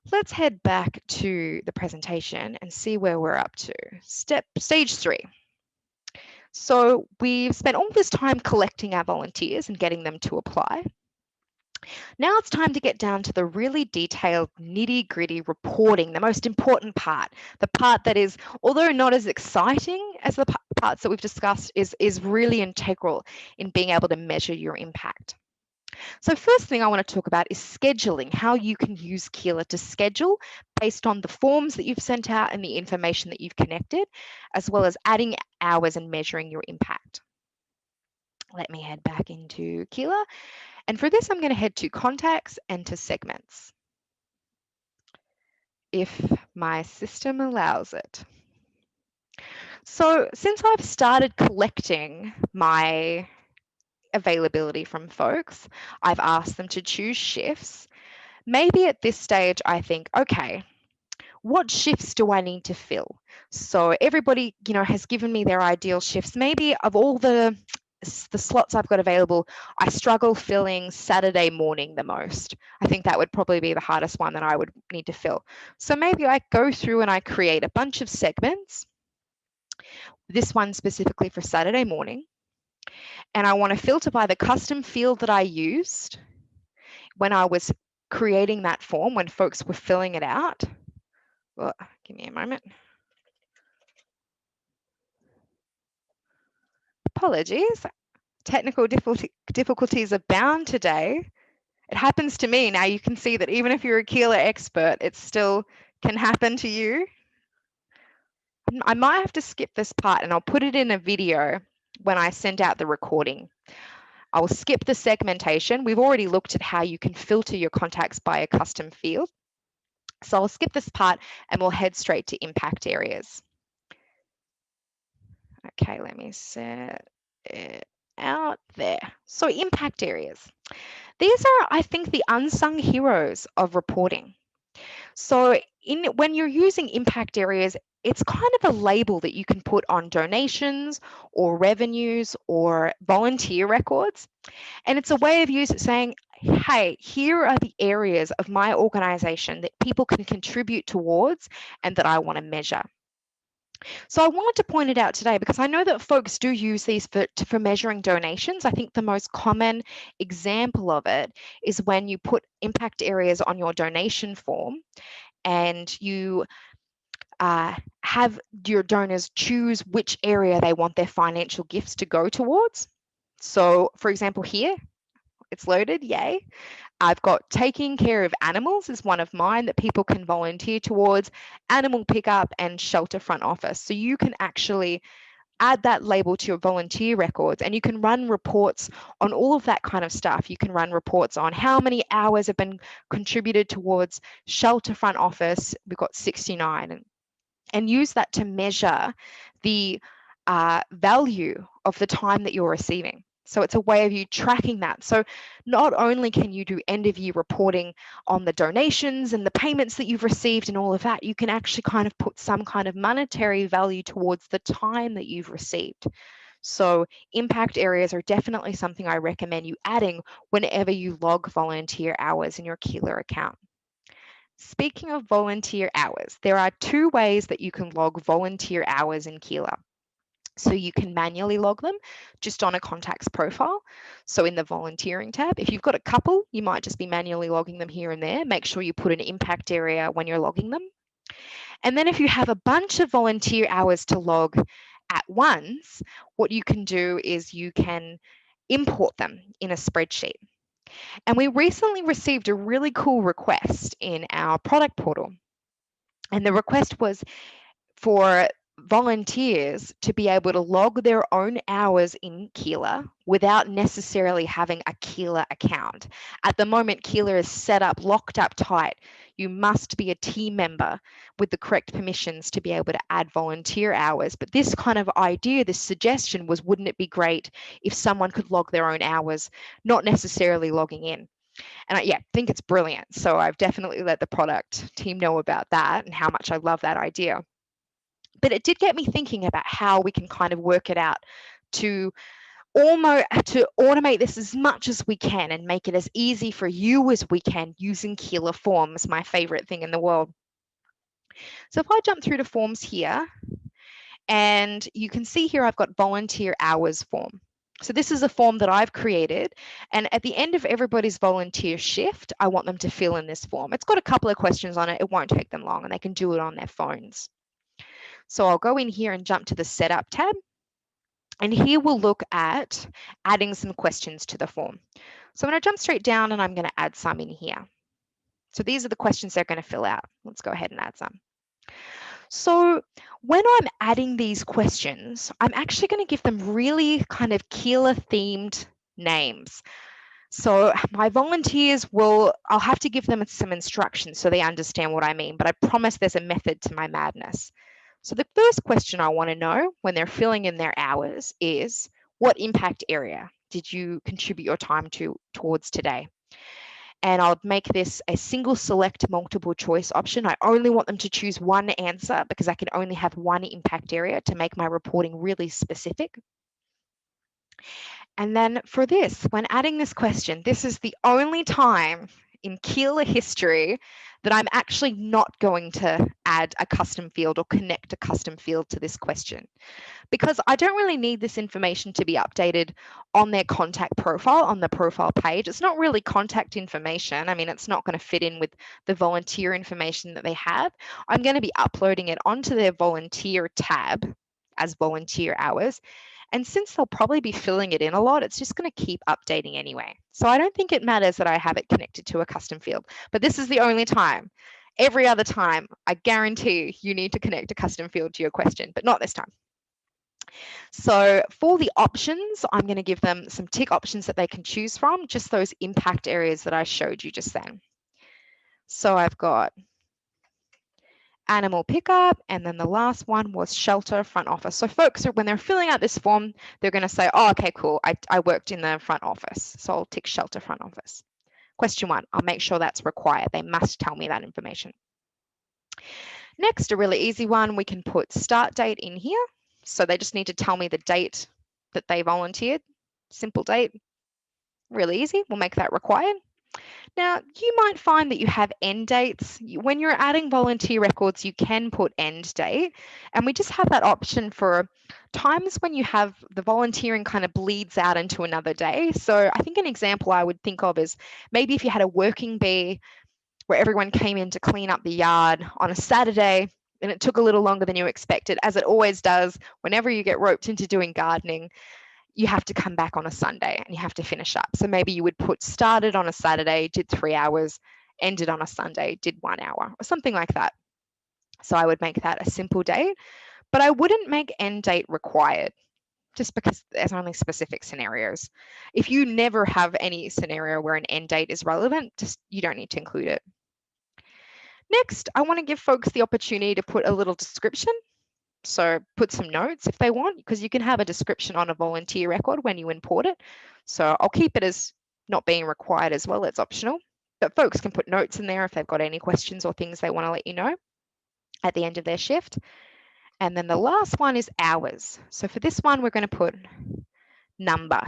Let's head back to the presentation and see where we're up to. Stage 3. So we've spent all this time collecting our volunteers and getting them to apply. Now it's time to get down to the really detailed, nitty-gritty reporting, the most important part, the part that is, although not as exciting as the parts that we've discussed, is really integral in being able to measure your impact. So first thing I want to talk about is scheduling, how you can use Keela to schedule based on the forms that you've sent out and the information that you've connected, as well as adding hours and measuring your impact. Let me head back into Keela. And for this, I'm going to head to contacts and to segments, if my system allows it. So since I've started collecting my availability from folks, I've asked them to choose shifts. Maybe at this stage, I think, okay, what shifts do I need to fill? So everybody, has given me their ideal shifts. Maybe of all the slots I've got available, I struggle filling Saturday morning the most. I think that would probably be the hardest one that I would need to fill. So maybe I go through and I create a bunch of segments, this one specifically for Saturday morning, and I want to filter by the custom field that I used when I was creating that form, when folks were filling it out. Well, give me a moment. Apologies. Technical difficulties abound today. It happens to me. Now you can see that even if you're a Keela expert, it still can happen to you. I might have to skip this part and I'll put it in a video when I send out the recording. I will skip the segmentation. We've already looked at how you can filter your contacts by a custom field. So I'll skip this part and we'll head straight to impact areas. Okay, let me set it out there. So impact areas. These are, I think, the unsung heroes of reporting. So when you're using impact areas, it's kind of a label that you can put on donations or revenues or volunteer records. And it's a way of saying, hey, here are the areas of my organization that people can contribute towards and that I want to measure. So I wanted to point it out today because I know that folks do use these for measuring donations. I think the most common example of it is when you put impact areas on your donation form and you have your donors choose which area they want their financial gifts to go towards. So for example, here, it's loaded, yay. I've got taking care of animals is one of mine that people can volunteer towards, animal pickup and shelter front office. So you can actually add that label to your volunteer records and you can run reports on all of that kind of stuff. You can run reports on how many hours have been contributed towards shelter front office. We've got 69 and use that to measure the value of the time that you're receiving. So it's a way of you tracking that. So not only can you do end of year reporting on the donations and the payments that you've received and all of that, you can actually kind of put some kind of monetary value towards the time that you've received. So impact areas are definitely something I recommend you adding whenever you log volunteer hours in your Keela account. Speaking of volunteer hours, there are two ways that you can log volunteer hours in Keela. So you can manually log them just on a contacts profile. So in the volunteering tab, if you've got a couple, you might just be manually logging them here and there. Make sure you put an impact area when you're logging them. And then if you have a bunch of volunteer hours to log at once, what you can do is you can import them in a spreadsheet. And we recently received a really cool request in our product portal. And the request was for volunteers to be able to log their own hours in Keela without necessarily having a Keela account. At the moment, Keela is set up, locked up tight. You must be a team member with the correct permissions to be able to add volunteer hours. But this kind of idea, this suggestion was, wouldn't it be great if someone could log their own hours, not necessarily logging in? And I think it's brilliant. So I've definitely let the product team know about that and how much I love that idea. But it did get me thinking about how we can kind of work it out to automate this as much as we can and make it as easy for you as we can using Keela Forms, my favorite thing in the world. So if I jump through to forms here, and you can see here I've got volunteer hours form. So this is a form that I've created, and at the end of everybody's volunteer shift, I want them to fill in this form. It's got a couple of questions on it. It won't take them long, and they can do it on their phones. So I'll go in here and jump to the setup tab. And here we'll look at adding some questions to the form. So I'm going to jump straight down and I'm going to add some in here. So these are the questions they're going to fill out. Let's go ahead and add some. So when I'm adding these questions, I'm actually going to give them really kind of Keela themed names. So my volunteers I'll have to give them some instructions so they understand what I mean, but I promise there's a method to my madness. So the first question I want to know when they're filling in their hours is, what impact area did you contribute your time towards today? And I'll make this a single select multiple choice option. I only want them to choose one answer because I can only have one impact area to make my reporting really specific. And then for this, when adding this question, this is the only time in Keela history that I'm actually not going to add a custom field or connect a custom field to this question, because I don't really need this information to be updated on their contact profile, on the profile page. It's not really contact information. I mean, it's not going to fit in with the volunteer information that they have. I'm going to be uploading it onto their volunteer tab as volunteer hours. And since they'll probably be filling it in a lot, it's just going to keep updating anyway. So I don't think it matters that I have it connected to a custom field, but this is the only time. Every other time, I guarantee you need to connect a custom field to your question, but not this time. So for the options, I'm going to give them some tick options that they can choose from, just those impact areas that I showed you just then. So I've got animal pickup, and then the last one was shelter front office. So folks, when they're filling out this form, they're going to say, oh, okay, cool, I worked in the front office. So I'll tick shelter front office. Question 1, I'll make sure that's required. They must tell me that information. Next, a really easy one, we can put start date in here. So they just need to tell me the date that they volunteered. Simple date, really easy. We'll make that required. Now, you might find that you have end dates. When you're adding volunteer records, you can put end date. And we just have that option for times when you have the volunteering kind of bleeds out into another day. So I think an example I would think of is maybe if you had a working bee where everyone came in to clean up the yard on a Saturday, and it took a little longer than you expected, as it always does whenever you get roped into doing gardening. You have to come back on a Sunday and you have to finish up. So maybe you would put started on a Saturday, did 3 hours, ended on a Sunday, did 1 hour, or something like that. So I would make that a simple date, but I wouldn't make end date required, just because there's only specific scenarios. If you never have any scenario where an end date is relevant, just you don't need to include it. Next, I want to give folks the opportunity to put a little description. So put some notes if they want, because you can have a description on a volunteer record when you import it. So I'll keep it as not being required as well. It's optional, but folks can put notes in there if they've got any questions or things they want to let you know at the end of their shift. And then the last one is hours. So for this one, we're going to put number.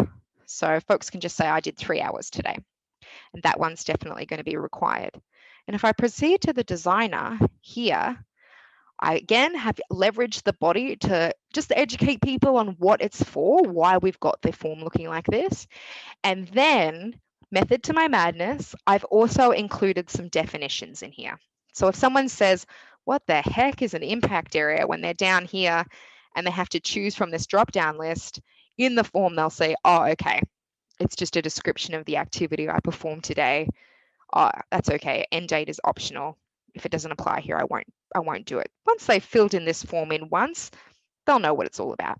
So folks can just say, I did 3 hours today. And that one's definitely going to be required. And if I proceed to the designer here, I again have leveraged the body to just educate people on what it's for, why we've got the form looking like this. And then, method to my madness, I've also included some definitions in here. So if someone says, what the heck is an impact area, when they're down here and they have to choose from this drop-down list, in the form they'll say, oh, okay, it's just a description of the activity I performed today. Oh, that's okay, end date is optional. If it doesn't apply here, I won't do it. Once they've filled in this form in once, they'll know what it's all about.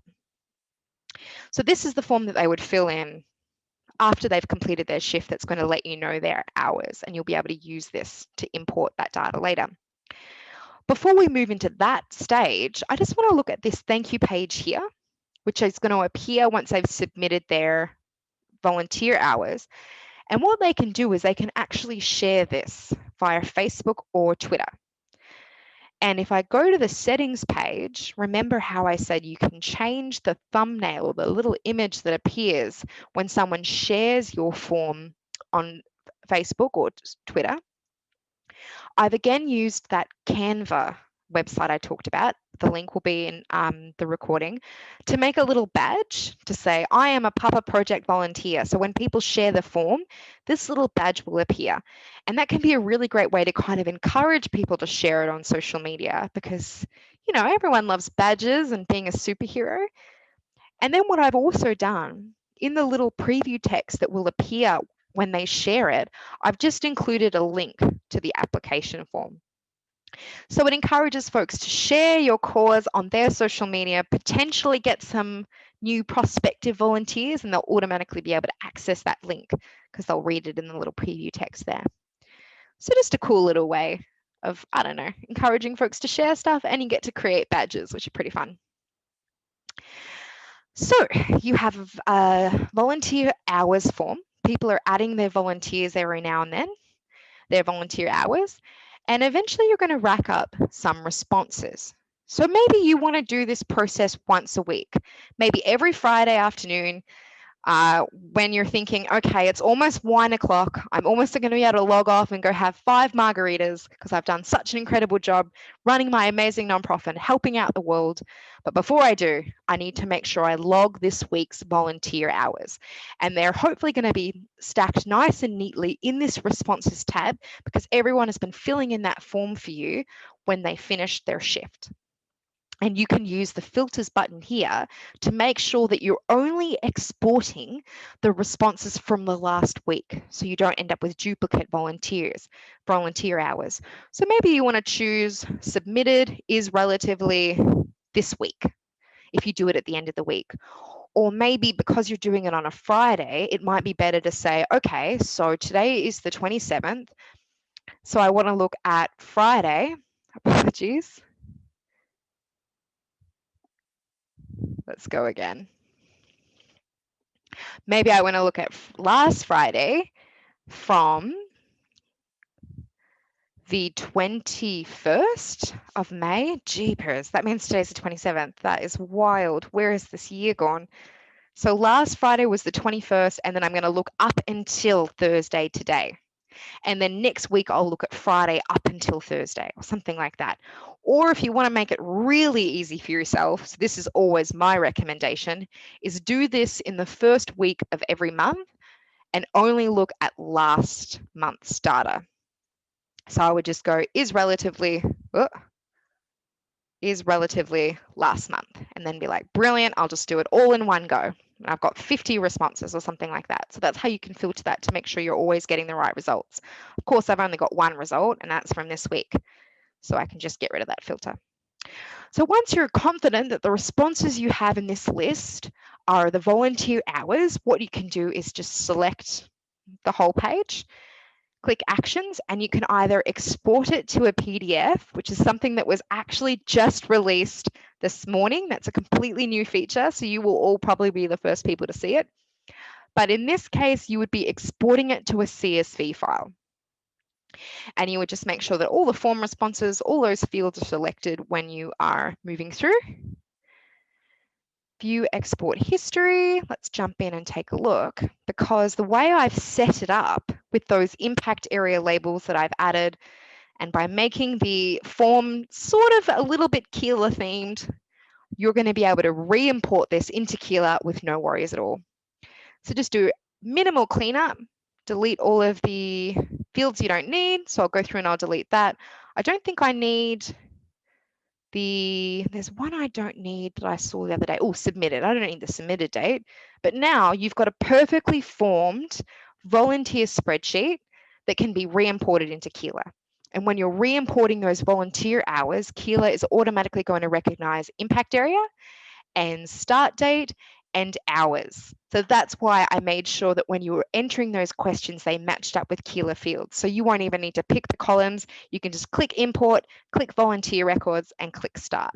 So this is the form that they would fill in after they've completed their shift that's going to let you know their hours, and you'll be able to use this to import that data later. Before we move into that stage, I just want to look at this thank you page here, which is going to appear once they've submitted their volunteer hours. And what they can do is they can actually share this via Facebook or Twitter. And if I go to the settings page, remember how I said you can change the thumbnail, the little image that appears when someone shares your form on Facebook or Twitter. I've again used that Canva website I talked about. The link will be in the recording, to make a little badge to say, I am a Papa Project volunteer. So when people share the form, this little badge will appear. And that can be a really great way to kind of encourage people to share it on social media, because, you know, everyone loves badges and being a superhero. And then what I've also done in the little preview text that will appear when they share it, I've just included a link to the application form. So it encourages folks to share your cause on their social media, potentially get some new prospective volunteers, and they'll automatically be able to access that link because they'll read it in the little preview text there. So just a cool little way of, I don't know, encouraging folks to share stuff, and you get to create badges, which are pretty fun. So you have a volunteer hours form. People are adding their volunteers every now and then, their volunteer hours, and eventually you're going to rack up some responses. So maybe you want to do this process once a week, maybe every Friday afternoon, when you're thinking, okay, it's almost 1 o'clock. I'm almost going to be able to log off and go have 5 margaritas because I've done such an incredible job running my amazing nonprofit, helping out the world. But before I do, I need to make sure I log this week's volunteer hours. And they're hopefully going to be stacked nice and neatly in this responses tab because everyone has been filling in that form for you when they finish their shift. And you can use the filters button here to make sure that you're only exporting the responses from the last week, so you don't end up with duplicate volunteer hours. So maybe you want to choose submitted is relatively this week if you do it at the end of the week. Or maybe because you're doing it on a Friday, it might be better to say, okay, so today is the 27th. So I want to look at Friday. Apologies. Let's go again. Maybe I want to look at last Friday from the 21st of May. Jeepers, that means today's the 27th. That is wild. Where is this year gone? So last Friday was the 21st, and then I'm going to look up until Thursday today. And then next week, I'll look at Friday up until Thursday or something like that. Or if you want to make it really easy for yourself, so this is always my recommendation, is do this in the first week of every month and only look at last month's data. So I would just go is relatively last month, and then be like, brilliant, I'll just do it all in one go. And I've got 50 responses or something like that. So that's how you can filter that to make sure you're always getting the right results. Of course, I've only got one result, and that's from this week. So I can just get rid of that filter. So once you're confident that the responses you have in this list are the volunteer hours, what you can do is just select the whole page, click actions, and you can either export it to a PDF, which is something that was actually just released this morning. That's a completely new feature, so you will all probably be the first people to see it. But in this case, you would be exporting it to a CSV file. And you would just make sure that all the form responses, all those fields are selected when you are moving through. View export history. Let's jump in and take a look, because the way I've set it up with those impact area labels that I've added, and by making the form sort of a little bit Keela themed, you're going to be able to re-import this into Keela with no worries at all. So just do minimal cleanup, delete all of the fields you don't need. So I'll go through and I'll delete that. I don't think I need there's one I don't need that I saw the other day. Oh, submitted. I don't need the submitted date. But now you've got a perfectly formed volunteer spreadsheet that can be re-imported into Keela. And when you're re-importing those volunteer hours, Keela is automatically going to recognize impact area and start date and hours. So that's why I made sure that when you were entering those questions, they matched up with Keela fields. So you won't even need to pick the columns. You can just click import, click volunteer records, and click start.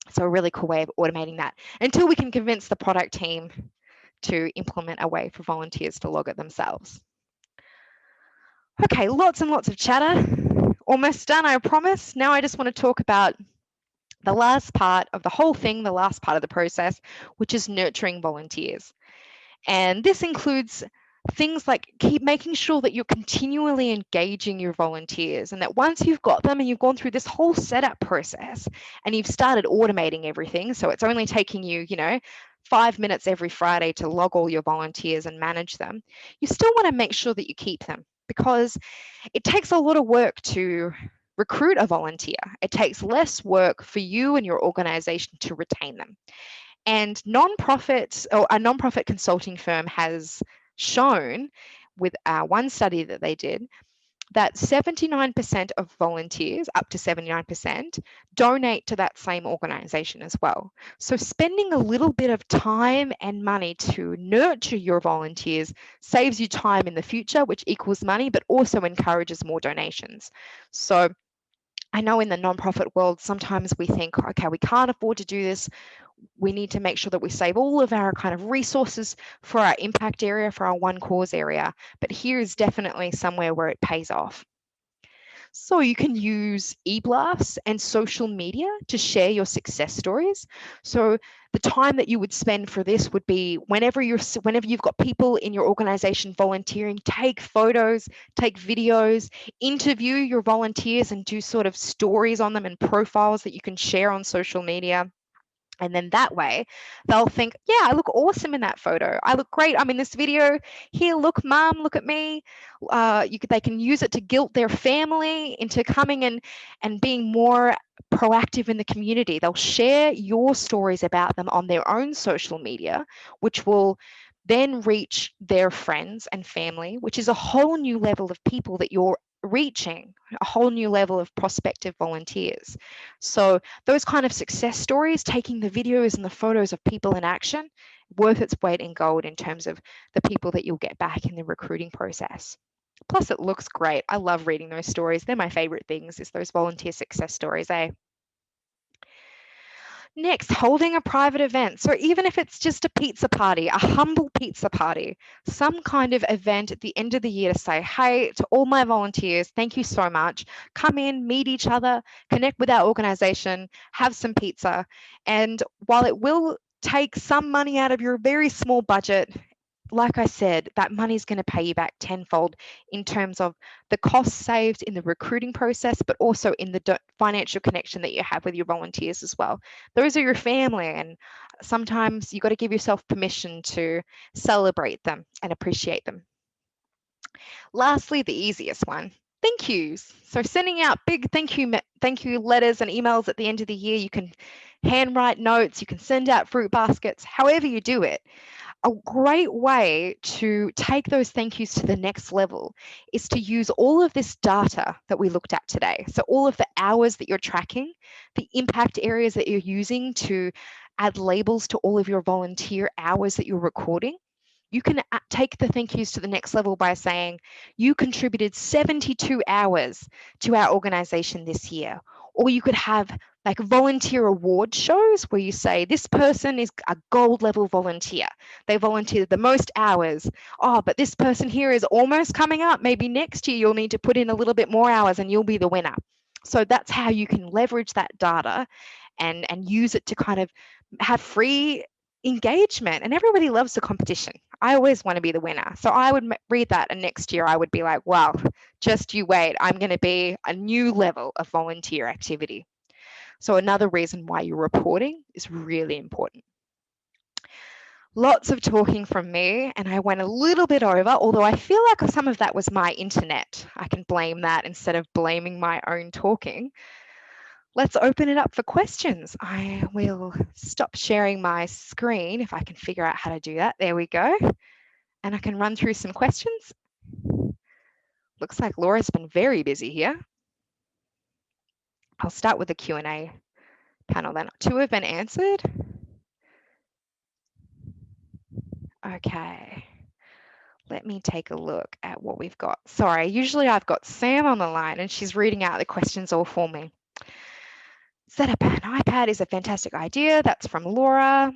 So a really cool way of automating that until we can convince the product team to implement a way for volunteers to log it themselves. Okay, lots and lots of chatter. Almost done, I promise. Now I just want to talk about the last part of the whole thing, the last part of the process, which is nurturing volunteers. And this includes things like keep making sure that you're continually engaging your volunteers, and that once you've got them and you've gone through this whole setup process and you've started automating everything, so it's only taking you, 5 minutes every Friday to log all your volunteers and manage them, you still want to make sure that you keep them, because it takes a lot of work to recruit a volunteer. It takes less work for you and your organization to retain them. And nonprofits, or a nonprofit consulting firm has shown with one study that they did that 79% of volunteers, up to 79%, donate to that same organization as well. So spending a little bit of time and money to nurture your volunteers saves you time in the future, which equals money, but also encourages more donations. So I know in the nonprofit world, sometimes we think, okay, we can't afford to do this. We need to make sure that we save all of our kind of resources for our impact area, for our one cause area. But here is definitely somewhere where it pays off. So you can use e-blasts and social media to share your success stories. So the time that you would spend for this would be whenever you've got people in your organization volunteering, take photos, take videos, interview your volunteers and do sort of stories on them and profiles that you can share on social media. And then that way they'll think, yeah, I look awesome in that photo. I look great. I'm in this video. Here, look, mom, look at me. They can use it to guilt their family into coming and being more proactive in the community. They'll share your stories about them on their own social media, which will then reach their friends and family, which is a whole new level of people that you're reaching, a whole new level of prospective volunteers. So those kind of success stories, taking the videos and the photos of people in action, worth its weight in gold in terms of the people that you'll get back in the recruiting process. Plus, it looks great. I love reading those stories. They're my favorite things, is those volunteer success stories, eh? Next, holding a private event. So even if it's just a pizza party, a humble pizza party, some kind of event at the end of the year to say, hey, to all my volunteers, thank you so much. Come in, meet each other, connect with our organization, have some pizza. And while it will take some money out of your very small budget, like I said, that money is going to pay you back tenfold in terms of the costs saved in the recruiting process, but also in the financial connection that you have with your volunteers as well. Those are your family, and sometimes you got to give yourself permission to celebrate them and appreciate them. Lastly, the easiest one, thank yous. So sending out big thank you letters and emails at the end of the year. You can handwrite notes, you can send out fruit baskets, however you do it. A great way to take those thank yous to the next level is to use all of this data that we looked at today. So all of the hours that you're tracking, the impact areas that you're using to add labels to all of your volunteer hours that you're recording. You can take the thank yous to the next level by saying, you contributed 72 hours to our organization this year. Or you could have like volunteer award shows where you say, this person is a gold level volunteer. They volunteered the most hours. Oh, but this person here is almost coming up. Maybe next year you'll need to put in a little bit more hours and you'll be the winner. So that's how you can leverage that data and use it to kind of have free engagement. And everybody loves the competition. I always want to be the winner. So I would read that, and next year I would be like, wow, just you wait. I'm going to be a new level of volunteer activity. So another reason why your reporting is really important. Lots of talking from me, and I went a little bit over, although I feel like some of that was my internet. I can blame that instead of blaming my own talking. Let's open it up for questions. I will stop sharing my screen if I can figure out how to do that. There we go. And I can run through some questions. Looks like Laura's been very busy here. I'll start with the Q&A panel then. 2 have been answered. Okay. Let me take a look at what we've got. Sorry, usually I've got Sam on the line and she's reading out the questions all for me. Set up an iPad is a fantastic idea. That's from Laura.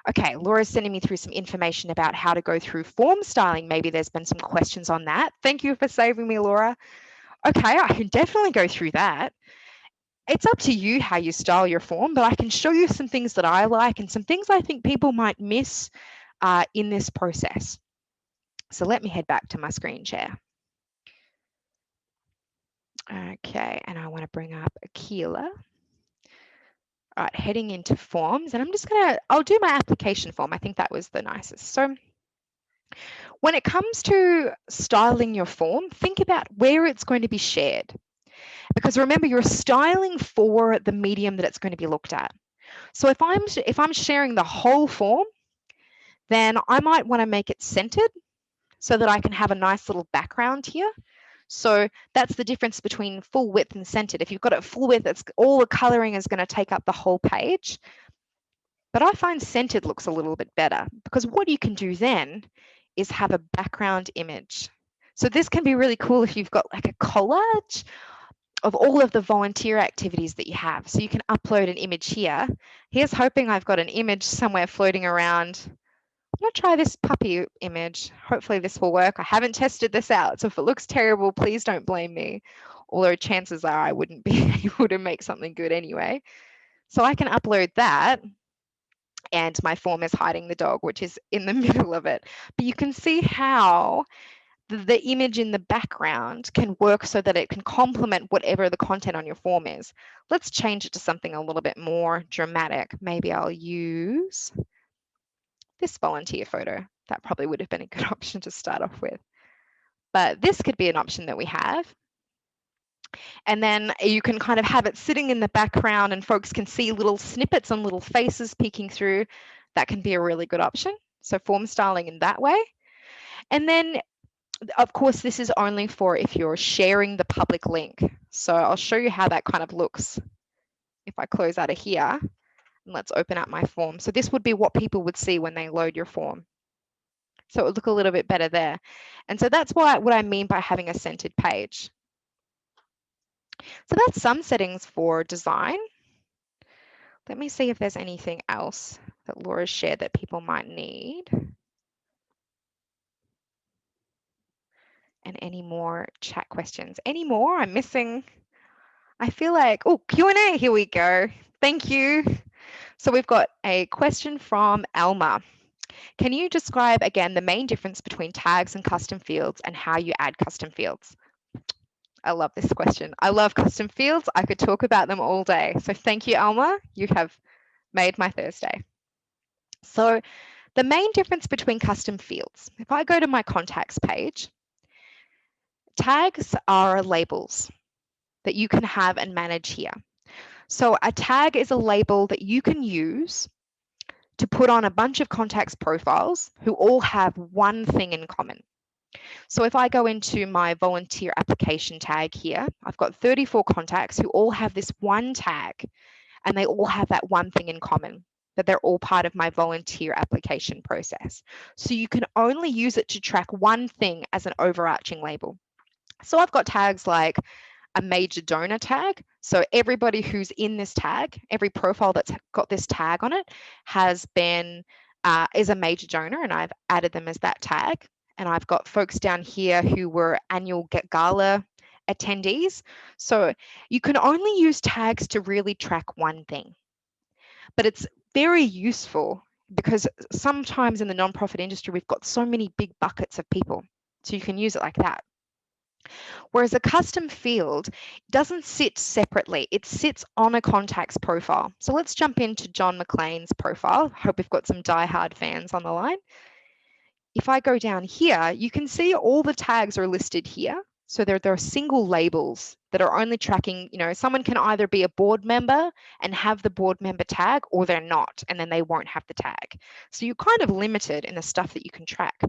Okay, Laura's sending me through some information about how to go through form styling. Maybe there's been some questions on that. Thank you for saving me, Laura. Okay, I can definitely go through that. It's up to you how you style your form, but I can show you some things that I like and some things I think people might miss in this process. So let me head back to my screen share. Okay, and I want to bring up Keela. All right, heading into forms, and I'll do my application form. I think that was the nicest. So when it comes to styling your form, think about where it's going to be shared. Because remember, you're styling for the medium that it's going to be looked at. So if I'm sharing the whole form, then I might want to make it centered so that I can have a nice little background here. So that's the difference between full width and centered. If you've got it full width, it's all the coloring is going to take up the whole page. But I find centered looks a little bit better, because what you can do then is have a background image. So this can be really cool if you've got like a collage of all of the volunteer activities that you have. So you can upload an image here. Here's hoping I've got an image somewhere floating around. I'm going to try this puppy image. Hopefully this will work. I haven't tested this out, so if it looks terrible, please don't blame me. Although chances are I wouldn't be able to make something good anyway. So I can upload that, and my form is hiding the dog, which is in the middle of it. But you can see how the image in the background can work so that it can complement whatever the content on your form is. Let's change it to something a little bit more dramatic. Maybe I'll use this volunteer photo. That probably would have been a good option to start off with. But this could be an option that we have. And then you can kind of have it sitting in the background and folks can see little snippets and little faces peeking through. That can be a really good option. So form styling in that way. And then, of course, this is only for if you're sharing the public link. So I'll show you how that kind of looks. If I close out of here, and let's open up my form. So this would be what people would see when they load your form. So it would look a little bit better there. And so that's what I mean by having a centered page. So that's some settings for design. Let me see if there's anything else that Laura shared that people might need. And any more chat questions? Any more? I'm missing. I feel like, oh, Q&A, here we go. Thank you. So we've got a question from Elma. Can you describe again the main difference between tags and custom fields and how you add custom fields? I love this question. I love custom fields. I could talk about them all day. So thank you, Alma. You have made my Thursday. So the main difference between custom fields, if I go to my contacts page, tags are labels that you can have and manage here. So a tag is a label that you can use to put on a bunch of contacts profiles who all have one thing in common. So if I go into my volunteer application tag here, I've got 34 contacts who all have this one tag, and they all have that one thing in common, that they're all part of my volunteer application process. So you can only use it to track one thing as an overarching label. So I've got tags like a major donor tag. So everybody who's in this tag, every profile that's got this tag on it has been, is a major donor, and I've added them as that tag. And I've got folks down here who were annual gala attendees. So you can only use tags to really track one thing. But it's very useful because sometimes in the nonprofit industry, we've got so many big buckets of people. So you can use it like that. Whereas a custom field doesn't sit separately, it sits on a contact's profile. So let's jump into John McLean's profile. Hope we've got some diehard fans on the line. If I go down here, you can see all the tags are listed here. So there are single labels that are only tracking, someone can either be a board member and have the board member tag, or they're not, and then they won't have the tag. So you're kind of limited in the stuff that you can track.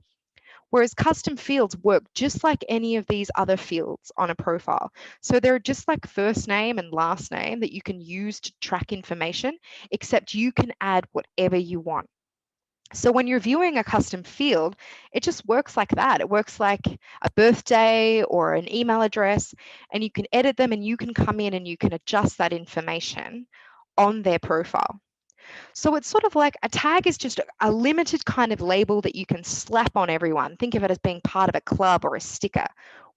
Whereas custom fields work just like any of these other fields on a profile. So they're just like first name and last name that you can use to track information, except you can add whatever you want. So when you're viewing a custom field, it just works like that. It works like a birthday or an email address, and you can edit them and you can come in and you can adjust that information on their profile. So it's sort of like a tag is just a limited kind of label that you can slap on everyone. Think of it as being part of a club or a sticker.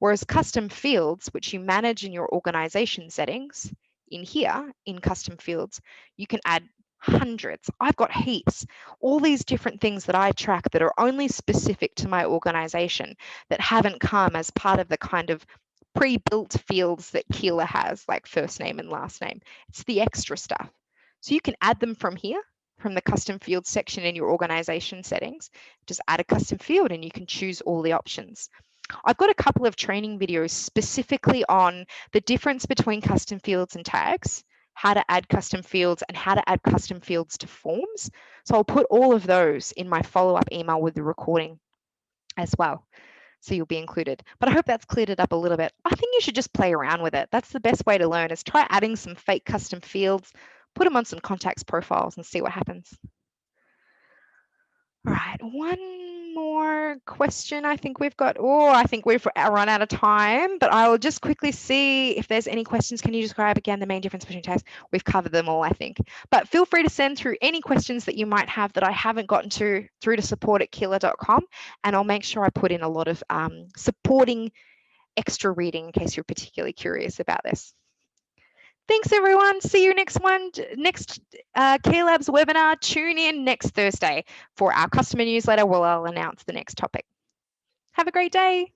Whereas custom fields, which you manage in your organization settings, in here, in custom fields, you can add hundreds. I've got heaps, all these different things that I track that are only specific to my organization, that haven't come as part of the kind of pre-built fields that Keela has, like first name and last name. It's the extra stuff. So you can add them from here, from the custom field section in your organization settings. Just add a custom field and you can choose all the options. I've got a couple of training videos specifically on the difference between custom fields and tags. how to add custom fields, and how to add custom fields to forms. So I'll put all of those in my follow-up email with the recording as well. So you'll be included. But I hope that's cleared it up a little bit. I think you should just play around with it. That's the best way to learn, is try adding some fake custom fields, put them on some contacts profiles and see what happens. All right, one more question. I think we've got, I think we've run out of time, but I will just quickly see if there's any questions. Can you describe again the main difference between tags? We've covered them all, I think. But feel free to send through any questions that you might have that I haven't gotten to through to support@keela.com, and I'll make sure I put in a lot of supporting extra reading in case you're particularly curious about this. Thanks, everyone. See you next Care Labs webinar. Tune in next Thursday for our customer newsletter where I'll announce the next topic. Have a great day.